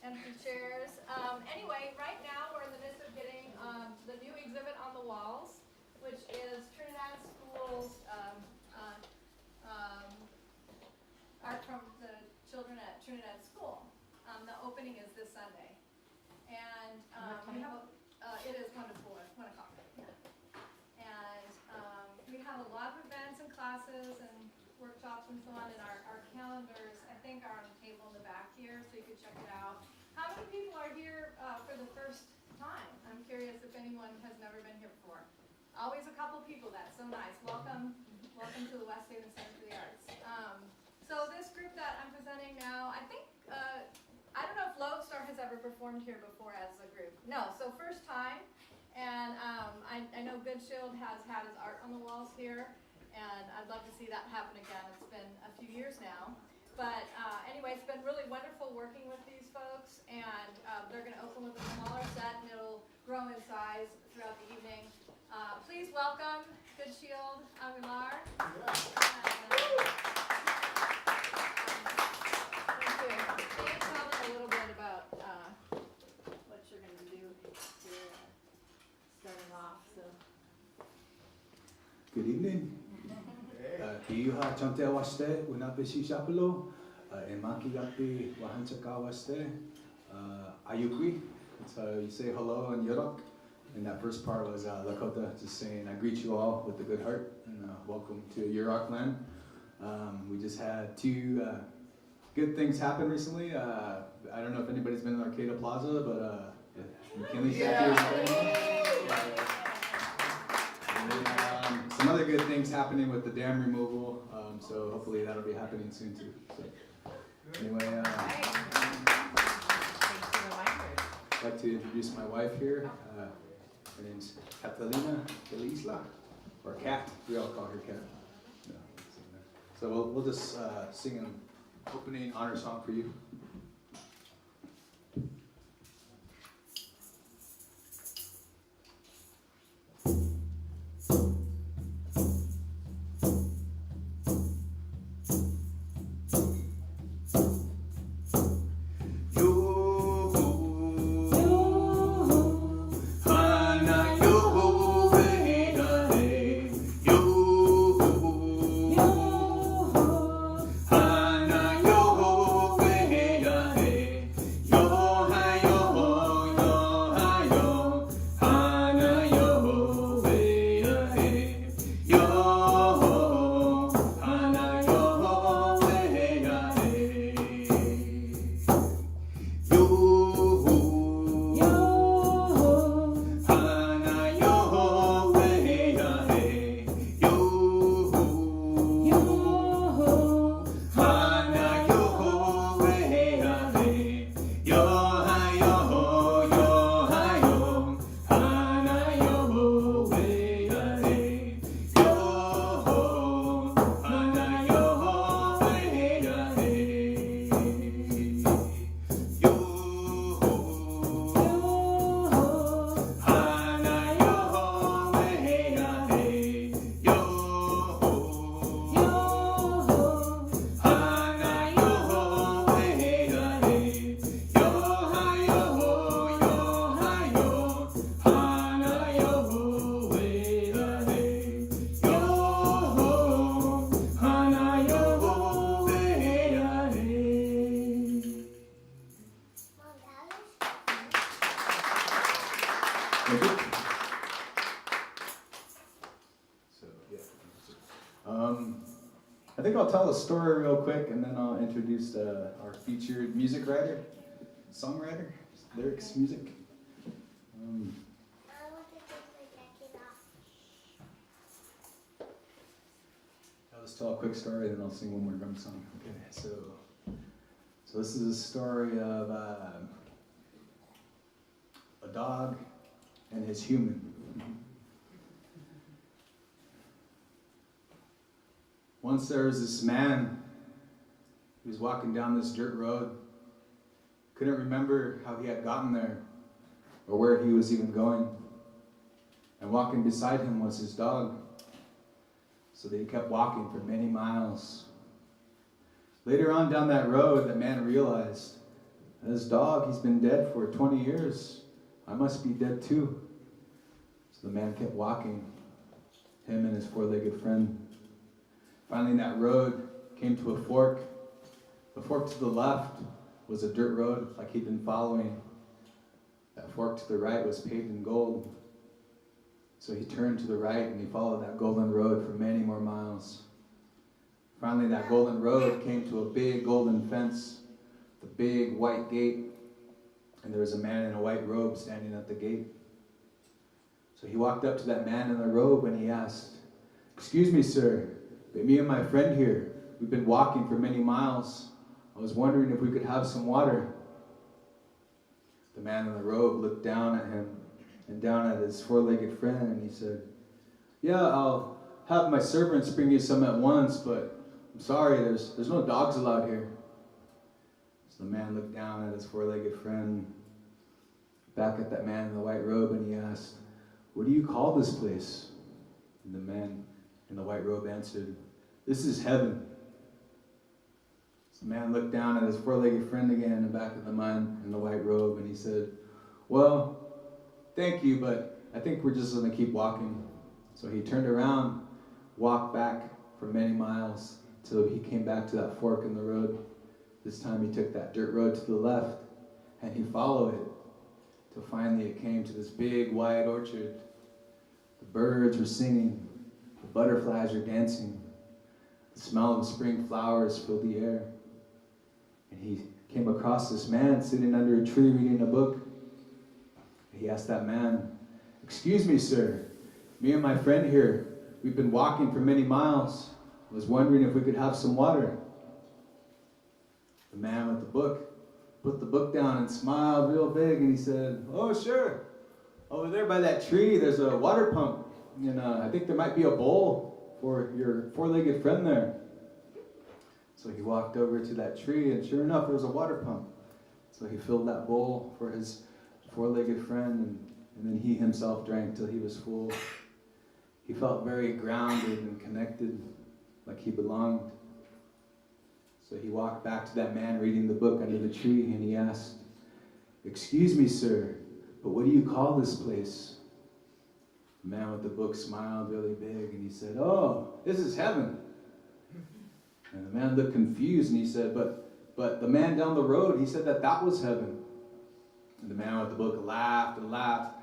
empty chairs. Anyway, right now we're in the midst of getting the new exhibit on the walls, which is Trinidad School's art from the children at Trinidad School. The opening is this Sunday. And we have it is 1 to 4, 1 o'clock. Yeah. And we have a lot of events and classes and workshops and so on, and our calendars, I think, are on the table in the back here, so you can check it out. How many people are here for the first time? I'm curious if anyone has never been here before. Always a couple people, that's so nice. Welcome to the Westhaven Center for the Arts. So this group that I'm presenting now, I think, I don't know if Lodestar has ever performed here before as a group. No, so first time, and I know Goodshield has had his art on the walls here, and I'd love to see that happen again. It's been a few years now. But anyway, it's been really wonderful working with these folks, and they're going to open with a smaller set, and it'll grow in size throughout the evening. Please welcome Goodshield Aguilar. Thank you. Can you tell them a little bit about what you're going to do here, starting off? So. Good evening. Iuha chante waste unapishi shapelo emaki yapi wahanchaka waste ayukwi. That's how you say hello in Yorok. And that first part was Lakota, just saying I greet you all with a good heart and welcome to Yorok land. We just had 2 good things happen recently. I don't know if anybody's been to Arcata Plaza, but McKinley's some other good things happening with the dam removal, so hopefully that'll be happening soon too. So, anyway, I'd like to introduce my wife here. Her name's Katerina Delaisla, or Kat. We all call her Kat. No, so we'll just sing an opening honor song for you. I think I'll tell a story real quick, and then I'll introduce our featured music writer, songwriter, lyrics, music. I'll just tell a quick story, and then I'll sing one more drum song. Okay, so this is a story of a dog and his human. Once there was this man who was walking down this dirt road, couldn't remember how he had gotten there or where he was even going. And walking beside him was his dog, so that he kept walking for many miles. Later on down that road, the man realized This dog, he's been dead for 20 years. I must be dead too. So the man kept walking, him and his four-legged friend. Finally, that road came to a fork. The fork to the left was a dirt road like he'd been following. That fork to the right was paved in gold. So he turned to the right and he followed that golden road for many more miles. Finally, that golden road came to a big golden fence, the big white gate, and there was a man in a white robe standing at the gate. So he walked up to that man in the robe and he asked, "Excuse me, sir, but me and my friend here, we've been walking for many miles. I was wondering if we could have some water." The man in the robe looked down at him and down at his four-legged friend, and he said, "Yeah, I'll have my servants bring you some at once, but I'm sorry, there's no dogs allowed here." So the man looked down at his four-legged friend, back at that man in the white robe, and he asked, "What do you call this place?" And the man in the white robe answered, "This is heaven." So the man looked down at his four-legged friend again and back at the man in the white robe, and he said, "Well, thank you, but I think we're just going to keep walking." So he turned around, walked back for many miles till he came back to that fork in the road. This time he took that dirt road to the left, and he followed it till finally it came to this big wide orchard. The birds were singing, the butterflies were dancing, the smell of spring flowers filled the air. And he came across this man sitting under a tree reading a book. He asked that man, "Excuse me, sir, me and my friend here, we've been walking for many miles. I was wondering if we could have some water." The man with the book put the book down and smiled real big, and he said, "Oh, sure. Over there by that tree, there's a water pump, and I think there might be a bowl for your four-legged friend there." So he walked over to that tree, and sure enough, there was a water pump. So he filled that bowl for his four-legged friend, and then he himself drank till he was full. He felt very grounded and connected, like he belonged. So he walked back to that man reading the book under the tree, and he asked, "Excuse me, sir, but what do you call this place?" The man with the book smiled really big, and he said, "Oh, this is heaven." And the man looked confused, and he said, but the man down the road, he said that was heaven." And the man with the book laughed and laughed.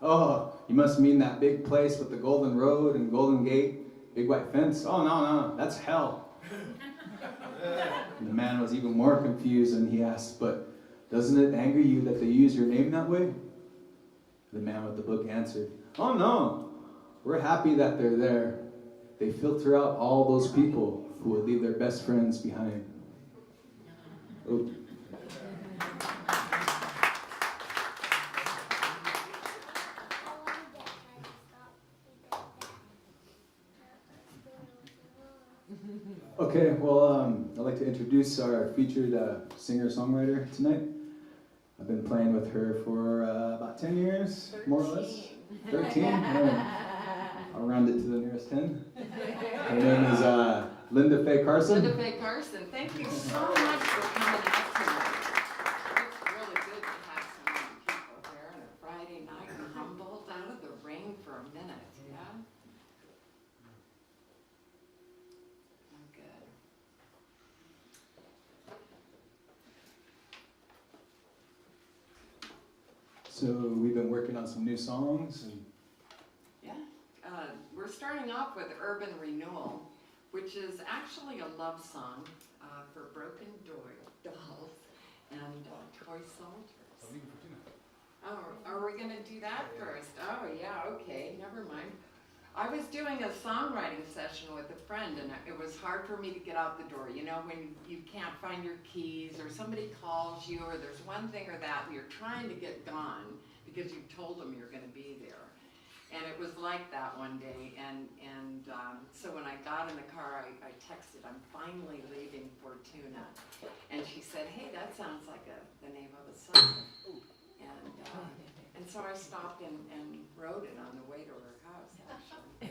"Oh, you must mean that big place with the golden road and golden gate, big white fence? Oh, no, that's hell." And the man was even more confused, and he asked, "But doesn't it anger you that they use your name that way?" The man with the book answered, "Oh, no, we're happy that they're there. They filter out all those people who would leave their best friends behind." Oh. Okay, well, I'd like to introduce our featured singer-songwriter tonight. I've been playing with her for about 10 years, 13. More or less. 13? Yeah. I'll round it to the nearest 10. Her name is Faye Carson. Faye Carson, thank you so much for coming out tonight. It's really good to have so many people there on a Friday night in Humboldt, out of the rain for a minute, yeah? Oh, good. So we've been working on some new songs. And Yeah, we're starting off with Urban Renewal, which is actually a love song for broken dolls and toy soldiers. Oh, are we going to do that first? Oh, yeah, okay, never mind. I was doing a songwriting session with a friend, and it was hard for me to get out the door. You know, when you can't find your keys, or somebody calls you, or there's one thing or that, and you're trying to get gone because you told them you're going to be there. And it was like that one day, and so when I got in the car, I texted, "I'm finally leaving Fortuna," and she said, "Hey, that sounds like the name of a song." And so I stopped and wrote it on the way to her house, actually.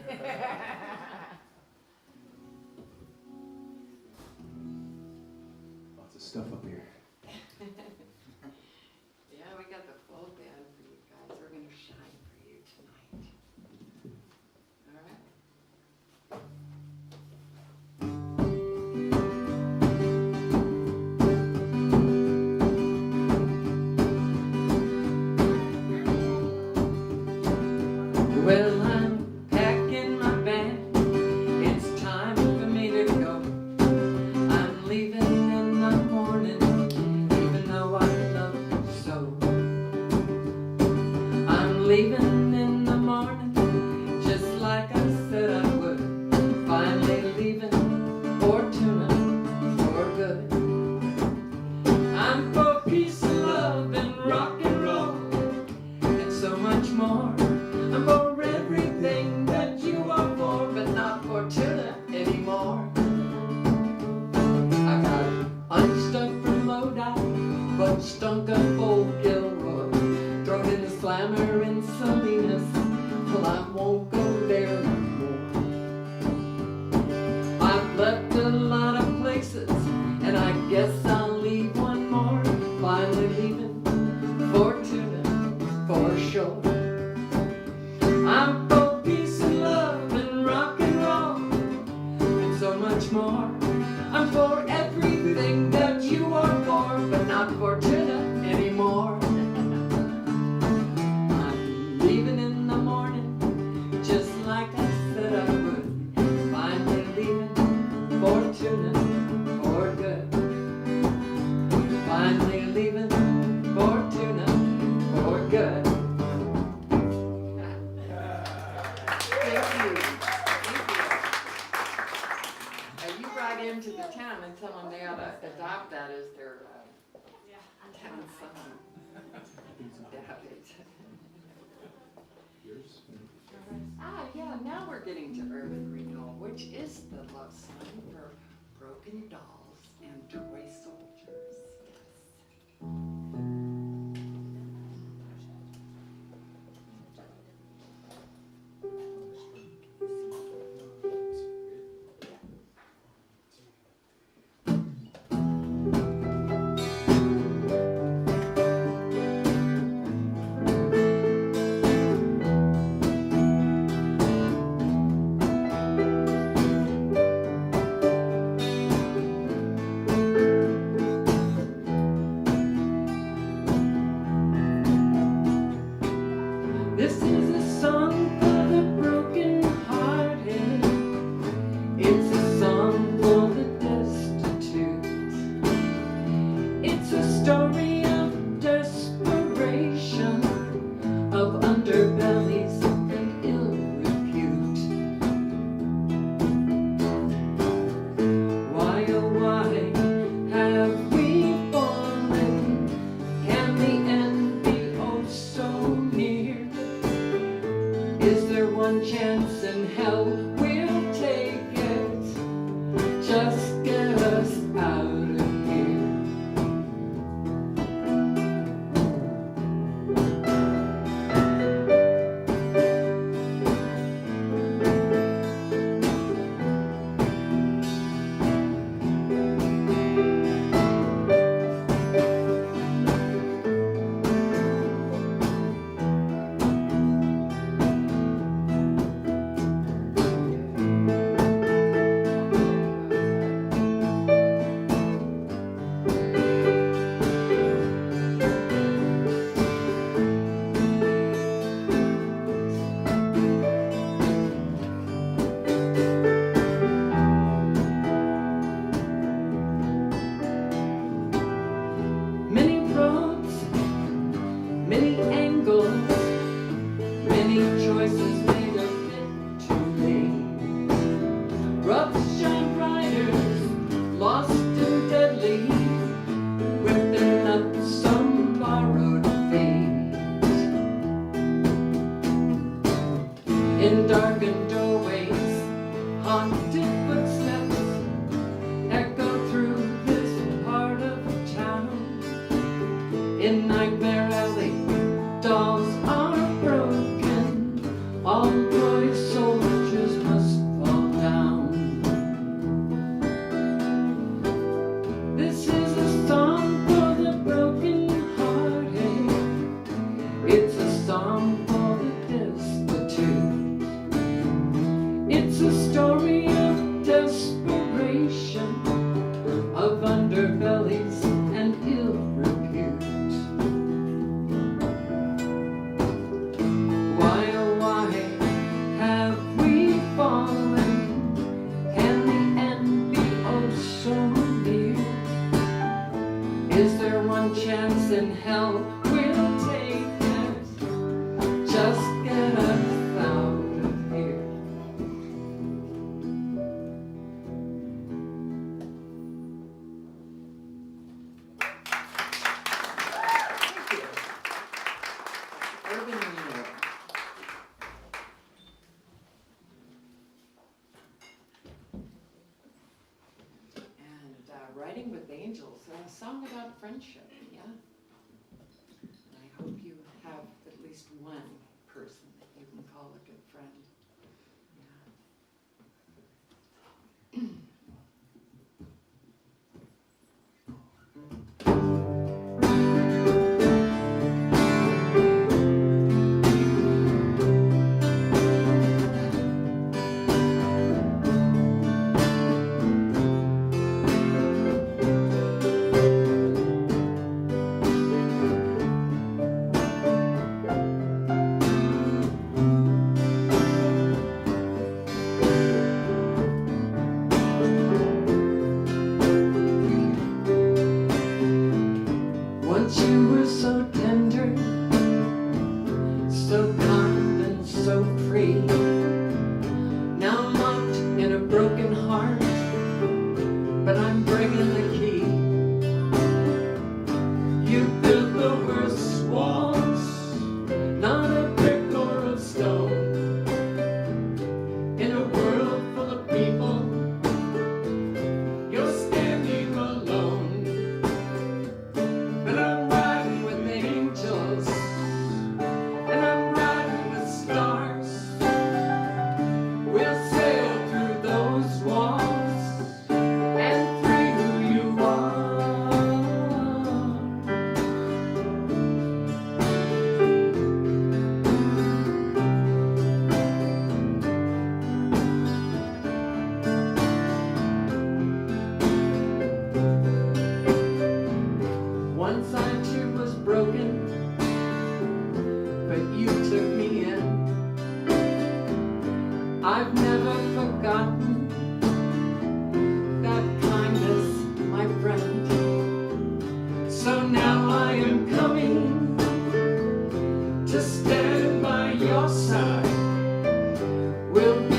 Lots of stuff up here. slept a lot of places, and I guess I'll leave one more. Finally leaving Fortuna for sure. I'm for peace and love and rock and roll and so much more. I'm for everything that you are for, but not Fortuna anymore. I'm leaving in the morning, just like I said I would. Finally leaving Fortuna for good. Finally leaving Fortuna for good. Thank you. You brought into the town and tell them they ought to adopt that as their town song. Adopt it. Yeah, now we're getting to Urban Renewal, which is the love song for broken dolls and toy soldiers. This is a song for the broken-hearted. It's a song for the destitute. It's a story of desperation, of underbellies and ill repute. Why, oh why have we fallen? Can the end be oh so near? Is there one chance in hell? We'll take it. Just get us out of here. Many roads, many angles, many choices made a bit too late. Rough shine riders, lost and deadly, whipping up some borrowed fate. In darkened doorways, haunted footsteps echo through this part of town. In Nightmare Alley, dolls are broken. All toy soldiers must fall down. This is a song for the broken-hearted. It's a song for the destitute. It's a story of desperation, of underbellies and ill repute. Why, oh why have we fallen? Can the end be oh so near? Is there one chance in hell? We'll take it. Just get us out of here. Thank you. Urban Renewal. And Writing with Angels, a song about friendship, yeah? And I hope you have at least one person that you can call a good friend. Yeah. your side. We'll